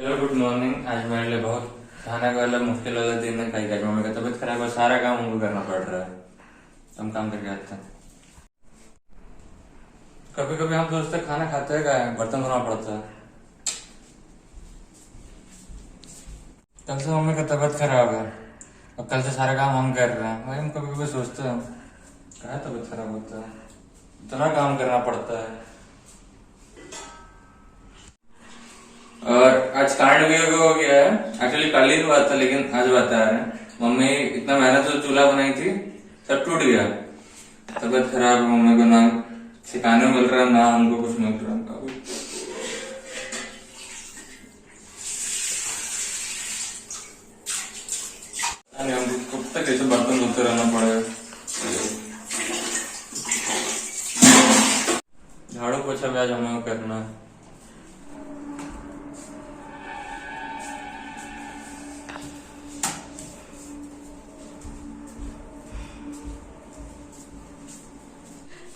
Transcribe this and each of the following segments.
Hello good morning. आज मेरे लिए बहुत खाना का वाला मुश्किल वाला दिन है। कई मम्मी का तबीयत खराब है, सारा काम उनको करना पड़ रहा है। हम काम करके आते हैं। कभी कभी हम सोचते हैं खाना खाते हैं क्या है, बर्तन धोना पड़ता है। कल से मम्मी का तबीयत खराब है और कल से सारा काम हम कर रहे हैं। वही हम कभी कभी सोचते हैं क्या तबीयत खराब होता है, इतना काम करना पड़ता है। और आज कांड भी हो गया है। एक्चुअली कल ही हुआ था लेकिन आज बता रहे हैं। मम्मी इतना मेहनत से चूल्हा बनाई थी, सब टूट गया। तबीयत खराब है मम्मी को, ना सिखाने मिल रहा है ना हमको कुछ मिल रहा है। हमको कब तक ऐसे बर्तन धोते रहना पड़ेगा। झाड़ू पोछा भी आज हमें करना है।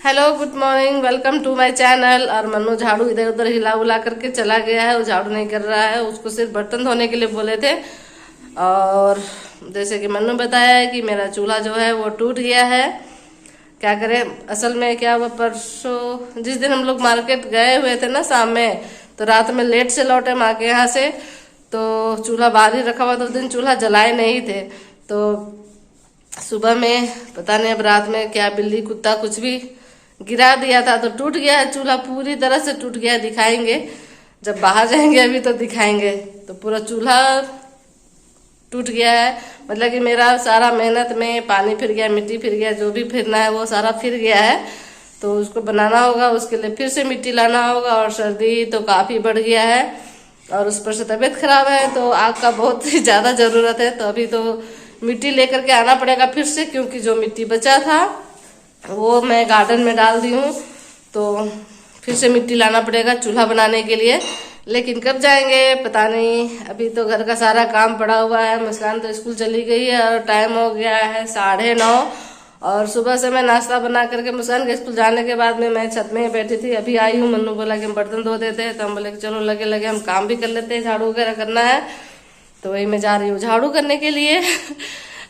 Hello good morning, welcome to my channel. और मन्नू झाड़ू इधर उधर हिला उला करके चला गया है, वो झाड़ू नहीं कर रहा है। उसको सिर्फ बर्तन धोने के लिए बोले थे। और जैसे कि मन्नू बताया है कि मेरा चूल्हा जो है वो टूट गया है। क्या करें, असल में क्या हुआ, परसों जिस दिन हम लोग मार्केट गए हुए थे ना शाम में, तो रात में लेट से लौटे माँ के यहाँ से, तो चूल्हा बाहर ही रखा हुआ था। उस दिन चूल्हा जलाए नहीं थे, तो सुबह में पता नहीं अब रात में क्या बिल्ली कुत्ता कुछ भी गिरा दिया था, तो टूट गया है चूल्हा, पूरी तरह से टूट गया। दिखाएंगे जब बाहर जाएंगे, अभी तो दिखाएंगे। तो पूरा चूल्हा टूट गया है, मतलब कि मेरा सारा मेहनत में पानी फिर गया, मिट्टी फिर गया, जो भी फिरना है वो सारा फिर गया है। तो उसको बनाना होगा, उसके लिए फिर से मिट्टी लाना होगा। और सर्दी तो काफ़ी बढ़ गया है और उस पर से तबीयत खराब है, तो आग का बहुत ही ज़्यादा ज़रूरत है। तो अभी तो मिट्टी लेकर के आना पड़ेगा फिर से, क्योंकि जो मिट्टी बचा था वो मैं गार्डन में डाल दी हूँ। तो फिर से मिट्टी लाना पड़ेगा चूल्हा बनाने के लिए, लेकिन कब जाएंगे पता नहीं। अभी तो घर का सारा काम पड़ा हुआ है। मुस्कान तो स्कूल चली गई है और टाइम हो गया है 9:30। और सुबह से मैं नाश्ता बना करके मुस्कान के स्कूल जाने के बाद में मैं छत में ही बैठी थी। अभी आई हूँ, मन्नू बोला कि हम बर्तन धो देते हैं, तो हम बोले कि चलो लगे लगे हम काम भी कर लेते हैं, झाड़ू वगैरह करना है। तो वही मैं जा रही हूँ झाड़ू करने के लिए।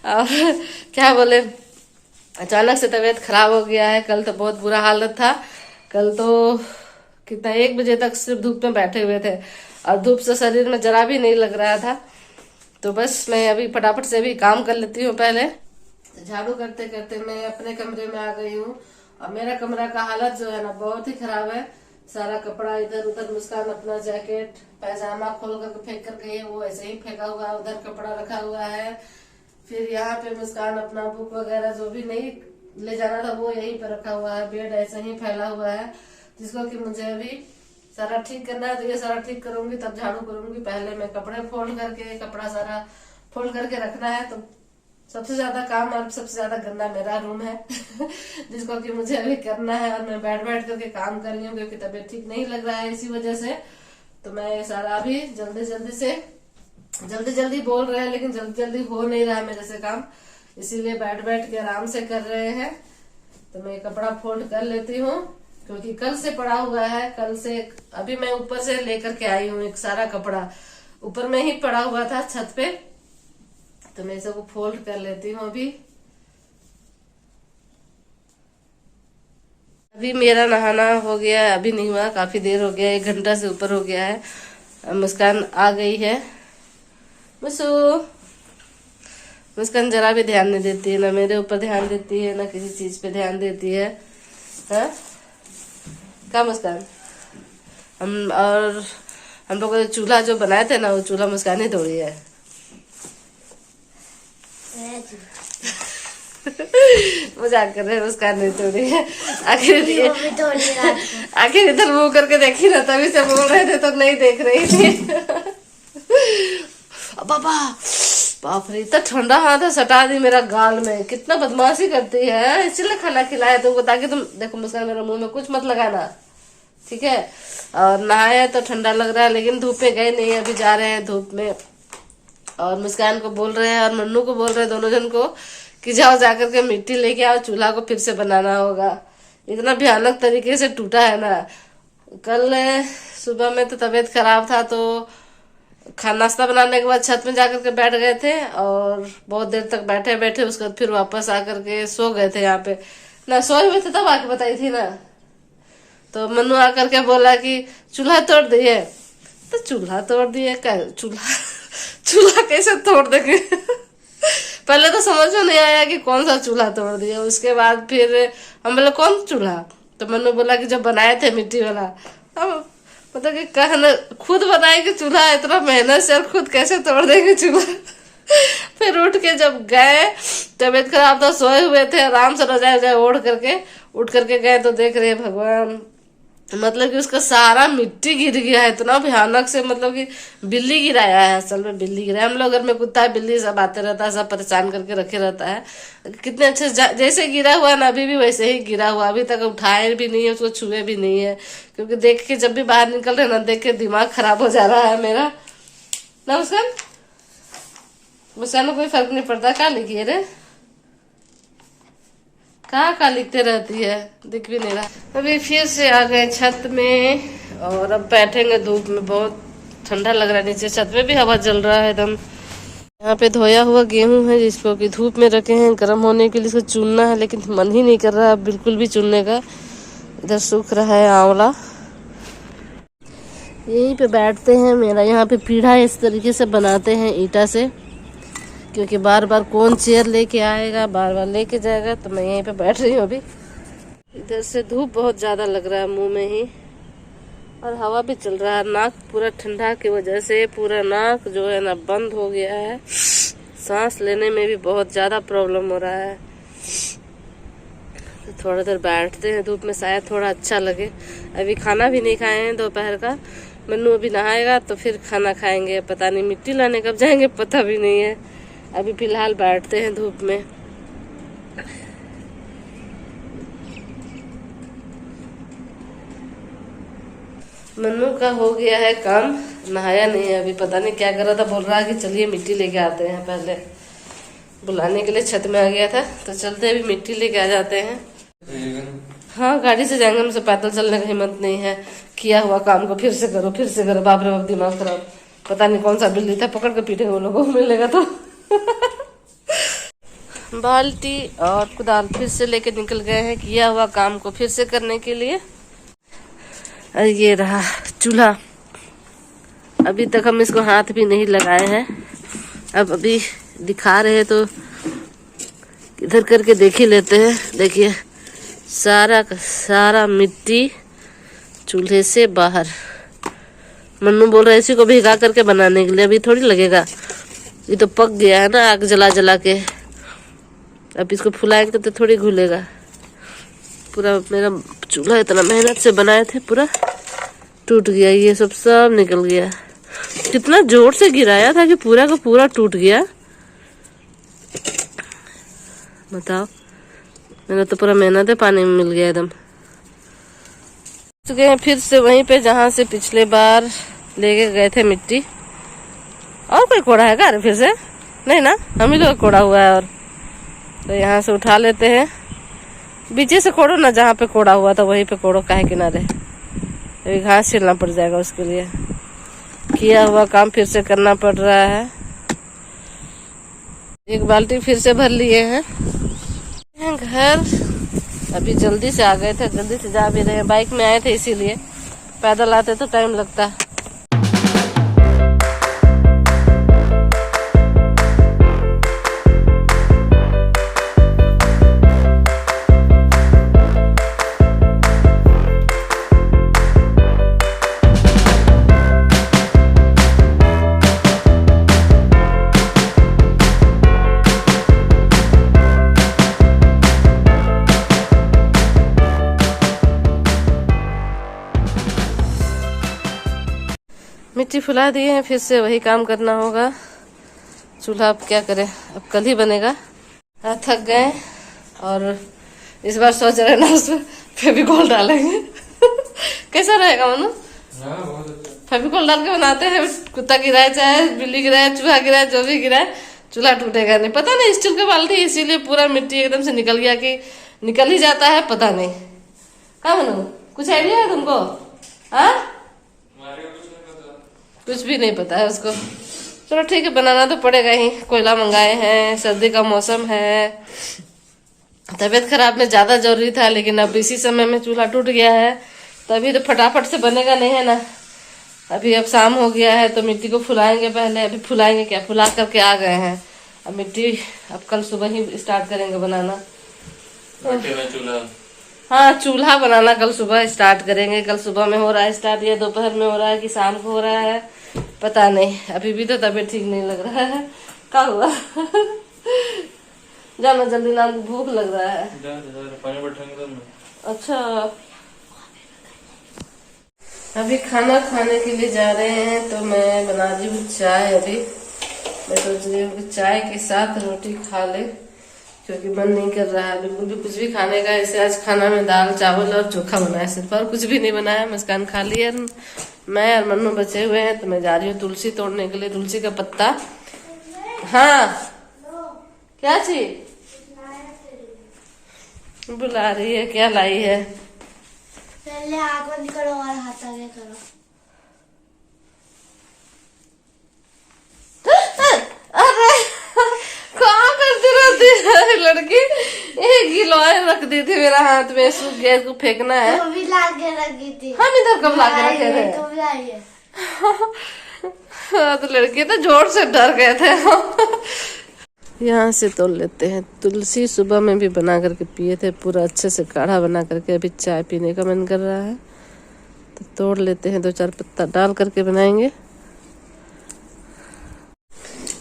और क्या बोले, अचानक से तबीयत खराब हो गया है। कल तो बहुत बुरा हालत था। कल तो कितना 1 बजे तक सिर्फ धूप में बैठे हुए थे और धूप से शरीर में जरा भी नहीं लग रहा था। तो बस मैं अभी फटाफट से भी काम कर लेती हूँ। पहले झाड़ू करते करते मैं अपने कमरे में आ गई हूँ। और मेरा कमरा का हालत जो है ना बहुत ही खराब है। सारा कपड़ा इधर उधर, मुस्कान अपना जैकेट पैजामा खोल कर फेंक कर गई है, वो ऐसे ही फेंका हुआ है। उधर कपड़ा रखा हुआ है। फिर यहाँ पे मुस्कान अपना बुक वगैरह जो भी नहीं ले जाना था वो यहीं पे रखा हुआ है। बेड ऐसे ही फैला हुआ है, जिसको कि मुझे अभी सारा ठीक करना है। तो ये सारा ठीक करूंगी तब झाड़ू करूंगी। पहले मैं कपड़े फोल्ड करके, कपड़ा सारा फोल्ड करके रखना है। तो सबसे ज्यादा काम और सबसे ज्यादा गंदा मेरा रूम है जिसको कि मुझे अभी करना है। और मैं बैठ बैठ करके काम कर रही हूँ क्योंकि तबीयत ठीक नहीं लग रहा है, इसी वजह से। तो मैं ये सारा अभी जल्दी जल्दी बोल रहे हैं, लेकिन जल्दी जल्दी हो नहीं रहा है मेरे से काम, इसीलिए बैठ बैठ के आराम से कर रहे हैं। तो मैं कपड़ा फोल्ड कर लेती हूँ क्योंकि कल से पड़ा हुआ है। कल से अभी मैं ऊपर से लेकर के आई हूँ, एक सारा कपड़ा ऊपर में ही पड़ा हुआ था छत पे। तो मैं सबको फोल्ड कर लेती हूँ। अभी मेरा नहाना हो गया है, अभी नहीं हुआ, काफी देर हो गया, 1 घंटा से ऊपर हो गया है। मुस्कान आ गई है। मुस्कान जरा भी ध्यान नहीं देती है, ना मेरे ऊपर ध्यान देती है, ना किसी चीज पे ध्यान देती है। हाँ क्या मुस्कान, हम लोग चूल्हा जो बनाए थे ना, वो चूल्हा मुस्कान ही तोड़ी है। मजाक कर रहे हैं, मुस्कान नहीं तोड़ी है। आखिर इधर मुंह करके देखी ना, तभी से बोल रहे थे तो नहीं देख रही थी। बाबा बाप रे, इतना ठंडा हाथ है, सटा दी मेरा गाल में। कितना बदमाशी करती है, इसलिए खाना खिलाया तुमको ताकि तुम देखो। मुस्कान मेरे मुंह में कुछ मत लगाना, ठीक है। और नहाया तो ठंडा लग रहा है, लेकिन धूप में गए नहीं, अभी जा रहे हैं धूप में। और मुस्कान को बोल रहे हैं और मन्नू को बोल रहे हैं, दोनों जन को, कि जाओ जाकर के मिट्टी लेके आओ, चूल्हा को फिर से बनाना होगा। इतना भयानक तरीके से टूटा है ना। कल सुबह में तो तबीयत खराब था, तो खाना नाश्ता बनाने के बाद छत में जाकर के बैठ गए थे और बहुत देर तक बैठे बैठे उसके बाद फिर वापस आकर के सो गए थे यहाँ पे ना। सोए हुए थे तब आके बताई थी ना। तो मनु आकर के बोला कि चूल्हा तोड़ दिए। तो चूल्हा तोड़ दिए चूल्हा कैसे तोड़ देंगे पहले तो समझ में नहीं आया कि कौन सा चूल्हा तोड़ दिया। उसके बाद फिर हम बोले कौन चूल्हा, तो मनु बोला कि जब बनाए थे मिट्टी वाला। अब मतलब कि कहना खुद बनाएंगे चूल्हा इतना मेहनत से और खुद कैसे तोड़ देंगे चूल्हा फिर उठ के जब गए, तबीयत खराब था, सोए हुए थे, आराम से रजाई ओढ़ करके उठ करके गए तो देख रहे भगवान, मतलब कि उसका सारा मिट्टी गिर गया है इतना भयानक से। मतलब कि बिल्ली गिराया है, असल में बिल्ली गिराया। हम लोग घर में कुत्ता है बिल्ली सब आते रहता है, सब परेशान करके रखे रहता है। कितने अच्छे जैसे गिरा हुआ है ना अभी भी वैसे ही गिरा हुआ, अभी तक उठाए भी नहीं है, उसको छुए भी नहीं है। क्योंकि देख के जब भी बाहर निकल रहे ना देख के दिमाग खराब हो जा रहा है मेरा ना। मुस्कान को कोई फर्क नहीं पड़ता। क्या लिखी है रे, कहाँ लिखते रहती है, दिख भी नहीं रहा। अभी फिर से आ गए छत में और अब बैठेंगे धूप में। बहुत ठंडा लग रहा है, नीचे छत में भी हवा चल रहा है एकदम। यहाँ पे धोया हुआ गेहूं है जिसको कि धूप में रखे हैं गर्म होने के लिए, इसको चुनना है लेकिन मन ही नहीं कर रहा बिल्कुल भी चुनने का। इधर सूख रहा है आंवला। यहीं पे बैठते हैं। मेरा यहाँ पे पीढ़ा इस तरीके से बनाते हैं ईटा से, क्योंकि बार बार कौन चेयर लेके आएगा, बार बार लेके जाएगा। तो मैं यहीं पे बैठ रही हूँ अभी। इधर से धूप बहुत ज़्यादा लग रहा है मुंह में ही, और हवा भी चल रहा है। नाक पूरा ठंडा की वजह से पूरा नाक जो है ना बंद हो गया है। सांस लेने में भी बहुत ज़्यादा प्रॉब्लम हो रहा है। तो थोड़ा देर बैठते हैं धूप में, शायद थोड़ा अच्छा लगे। अभी खाना भी नहीं खाए हैं दोपहर का। मन्नू अभी नहाएगा तो फिर खाना खाएंगे। पता नहीं मिट्टी लाने कब जाएंगे, पता भी नहीं है। अभी फिलहाल बैठते हैं धूप में। मन्नू का हो गया है काम, नहाया नहीं है अभी। पता नहीं क्या कर रहा था, बोल रहा है कि चलिए मिट्टी लेके आते हैं। पहले बुलाने के लिए छत में आ गया था, तो चलते अभी मिट्टी लेके आ जाते हैं। हाँ गाड़ी से जाएंगे, हमसे पैदल चलने का हिम्मत नहीं है। किया हुआ काम को फिर से करो फिर से करो, बाप रे बाप दिमाग खराब। पता नहीं कौन सा बिल्ली था, पकड़ के पीटेंगे वो लोगों को मिलेगा तो बाल्टी और कुदाल फिर से लेके निकल गए हैं किया हुआ काम को फिर से करने के लिए। और ये रहा चूल्हा। अभी तक हम इसको हाथ भी नहीं लगाए हैं। अब अभी दिखा रहे तो इधर करके देख ही लेते हैं। देखिए सारा का सारा मिट्टी चूल्हे से बाहर। मन्नू बोल रहे इसी को भिगा करके बनाने के लिए, अभी थोड़ी लगेगा, ये तो पक गया है ना आग जला जला के। अब इसको फुलाएंगे तो थोड़ी घुलेगा। पूरा मेरा चूल्हा इतना मेहनत से बनाए थे पूरा टूट गया। ये सब निकल गया। कितना जोर से गिराया था कि पूरा का पूरा टूट गया। बताओ, मेरा तो पूरा मेहनत है पानी में मिल गया एकदम। चुके हैं फिर से वहीं पे जहाँ से पिछले बार लेके गए थे मिट्टी। और कोई कोड़ा है क्या फिर से? नहीं ना, हम ही लोग कोड़ा हुआ है। और तो यहाँ से उठा लेते हैं। बीचे से कोड़ो ना, जहाँ पे कोड़ा हुआ था वहीं पे कोड़ो, काहे किनारे। अभी घास छिलना पड़ जाएगा उसके लिए। किया हुआ काम फिर से करना पड़ रहा है। एक बाल्टी फिर से भर लिए हैं। घर अभी जल्दी से आ गए थे, जल्दी से जा भी रहे हैं। बाइक में आए थे इसीलिए, पैदल आते तो टाइम लगता। मिट्टी फुला दिए हैं, फिर से वही काम करना होगा। चूल्हा अब क्या करें, अब कल ही बनेगा। थक गए और इस बार सोच रहे ना उसमें फेविकॉल डालेंगे कैसा रहेगा मनु? फेविकॉल डाल के बनाते हैं। कुत्ता गिराए चाहे बिल्ली गिराए चूहा गिराए जो भी गिराए, चूल्हा टूटेगा नहीं। पता नहीं स्टील का बाल्टी इसीलिए पूरा मिट्टी एकदम से निकल गया कि निकल ही जाता है, पता नहीं। क्या मनु, कुछ आइडिया है तुमको? हाँ, कुछ भी नहीं पता है उसको। चलो ठीक है, बनाना तो पड़ेगा ही, कोयला मंगाए हैं, सर्दी का मौसम है, तबीयत खराब में ज्यादा जरूरी था, लेकिन अब इसी समय में चूल्हा टूट गया है, तो अभी तो फटाफट से बनेगा नहीं है ना। अभी अब शाम हो गया है तो मिट्टी को फुलाएंगे पहले, अभी फुलाएंगे क्या, फुला करके आ गए हैं, अब मिट्टी अब कल सुबह ही स्टार्ट करेंगे बनाना। मिट्टी में चूल्हा, हाँ चूल्हा बनाना कल सुबह स्टार्ट करेंगे। कल सुबह में हो रहा है स्टार्ट, या दोपहर में हो रहा है कि शाम को हो रहा है, पता नहीं। अभी भी तो तबीयत ठीक नहीं लग रहा है, क्या हुआ? जाना जल्दी ना, भूख लग रहा है। पानी बैठेंगे तो। अच्छा, अभी खाना खाने के लिए जा रहे हैं, तो मैं बना रही हूँ चाय। अभी मैं सोच रही हूँ कि चाय के साथ रोटी खा ले, क्योंकि मन नहीं कर रहा है बिल्कुल भी कुछ भी खाने का। ऐसे आज खाना में दाल चावल और चोखा बनाया सिर्फ, और कुछ भी नहीं बनाया। मुस्कान खा लिया, मैं और मन्नू बचे हुए हैं, तो मैं जा रही हूँ तुलसी तोड़ने के लिए, तुलसी का पत्ता। हाँ क्या चीज बुला रही है, क्या लाई है? पहले आग बंद करो और हाथ आगे करो। अरे कहाँ करती रहती है लड़की? एक गिलोय रख दी थी मेरा हाथ में, सूख गया, इसको फेंकना है। तो भी लाके रखी थी। हम इधर कब ला के रखे थे? तो भी आई है। हाँ, तो लड़के तो जोर से डर गए थे। यहाँ से तोड़ लेते हैं तुलसी, सुबह में भी बना करके पिए थे, पूरा अच्छे से काढ़ा बना करके। अभी चाय पीने का मन कर रहा है, तो तोड़ लेते हैं, 2-4 पत्ता डाल करके बनाएंगे।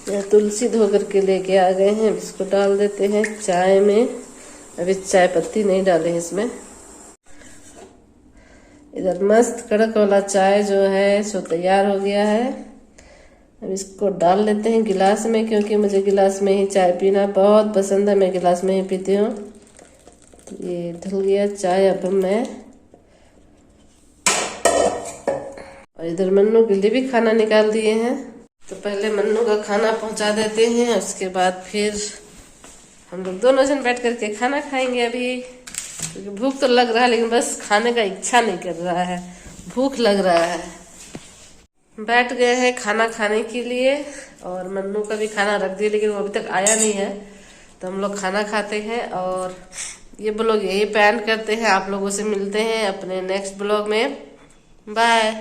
यहाँ तुलसी धो करके लेके आ गए हैं, इसको डाल देते हैं चाय में। अभी चाय पत्ती नहीं डाले हैं इसमें। इधर मस्त कड़क वाला चाय जो है सो तैयार हो गया है। अब इसको डाल लेते हैं गिलास में, क्योंकि मुझे गिलास में ही चाय पीना बहुत पसंद है, मैं गिलास में ही पीती हूँ। ये ढल गया चाय। अब मैं और इधर मन्नू के लिए भी खाना निकाल दिए हैं, तो पहले मन्नू का खाना पहुंचा देते हैं, उसके बाद फिर हम लोग दोनों जन बैठ करके खाना खाएंगे। अभी क्योंकि भूख तो लग रहा है, लेकिन बस खाने का इच्छा नहीं कर रहा है, भूख लग रहा है। बैठ गए हैं खाना खाने के लिए, और मन्नू का भी खाना रख दिया, लेकिन वो अभी तक आया नहीं है, तो हम लोग खाना खाते हैं। और ये ब्लॉग यही पे एंड करते हैं, आप लोगों से मिलते हैं अपने नेक्स्ट ब्लॉग में। बाय।